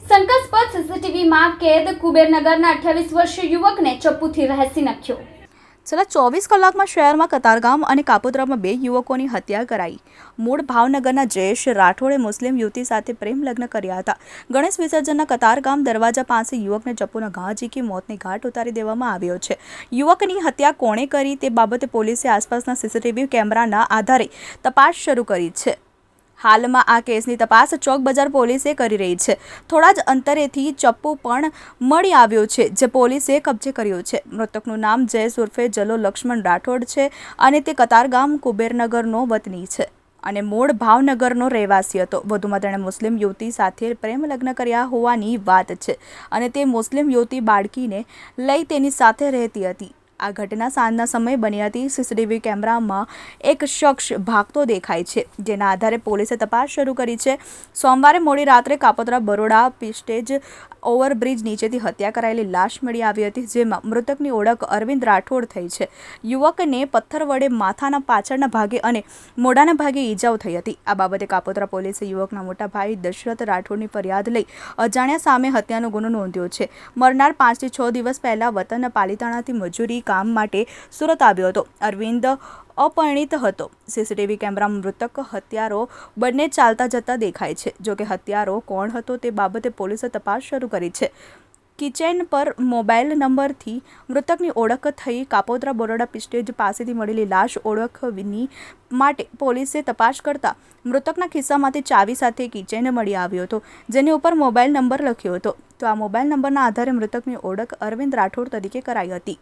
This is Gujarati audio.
શંકાસ્પદ સીસીટીવીમાં કેદ કુબેરનગરના 28 વર્ષીય યુવકને ચપ્પુથી રહેસી નાખ્યો। છેલ્લા 24 કલાકમાં શહેરમાં કતારગામ અને કાપોદ્રામાં 2 યુવકોની હત્યા કરાઈ। મૂળ ભાવનગરના જયેશ રાઠોડે મુસ્લિમ યુવતી સાથે પ્રેમ લગ્ન કર્યા હતા। ગણેશ વિસર્જનના કતારગામ દરવાજા પાસે યુવકને ચપ્પુના ઘા ઝીકી મોતને ઘાટ ઉતારી દેવામાં આવ્યો છે। યુવકની હત્યા કોણે કરી તે બાબતે પોલીસે આસપાસના સીસીટીવી કેમેરાના આધારે તપાસ શરૂ કરી છે। હાલમાં આ કેસની તપાસ ચોક બજાર પોલીસે કરી રહી છે। થોડા જ અંતરેથી ચપ્પુ પણ મળી આવ્યો છે, જે પોલીસે કબજે કર્યો છે। મૃતકનું નામ જયેશ ઉર્ફે જલો લક્ષ્મણ રાઠોડ છે અને તે કતારગામ કુબેરનગરનો વતની છે અને મૂળ ભાવનગરનો રહેવાસી હતો। વધુમાં તેણે મુસ્લિમ યુવતી સાથે પ્રેમ લગ્ન કર્યા હોવાની વાત છે અને તે મુસ્લિમ યુવતી બાળકીને લઈ તેની સાથે રહેતી હતી। આ ઘટના સાંજના સમયે બની હતી। સીસીટીવી કેમેરામાં એક શખ્સ ભાગતો દેખાય છે, જેના આધારે પોલીસે તપાસ શરૂ કરી છે। સોમવારે મોડી રાત્રે કાપોદ્રા બરોડા પીસ્ટેજ ઓવરબ્રિજ નીચેથી હત્યા કરાયેલી લાશ મળી આવી હતી, જેમાં મૃતકની ઓળખ અરવિંદ રાઠોડ થઈ છે। યુવકને પથ્થર વડે માથાના પાછળના ભાગે અને મોઢાના ભાગે ઈજાઓ થઈ હતી। આ બાબતે કાપોદ્રા પોલીસે યુવકના મોટા ભાઈ દશરથ રાઠોડની ફરિયાદ લઈ અજાણ્યા સામે હત્યાનો ગુનો નોંધ્યો છે। મરનાર 5 થી 6 દિવસ પહેલા વતન પાલીતાણાથી મજૂરી કામ માટે સુરત આવ્યો હતો। અરવિંદ અપરિણીત હતો। સીસીટીવી કેમેરામાં મૃતક હત્યારો બંને ચાલતા જતા દેખાય છે। જોકે હત્યારો કોણ હતો તે બાબતે પોલીસે તપાસ શરૂ કરી છે। કિચેન પર મોબાઈલ નંબરથી મૃતકની ઓળખ થઈ। કાપોદ્રા બરોડા પીસ્ટેજ પાસેથી મળેલી લાશ ઓળખની માટે પોલીસે તપાસ કરતા મૃતકના ખિસ્સામાંથી ચાવી સાથે કિચેન મળી આવ્યો હતો, જેની ઉપર મોબાઈલ નંબર લખ્યો હતો। તો આ મોબાઈલ નંબરના આધારે મૃતકની ઓળખ અરવિંદ રાઠોડ તરીકે કરાઈ હતી।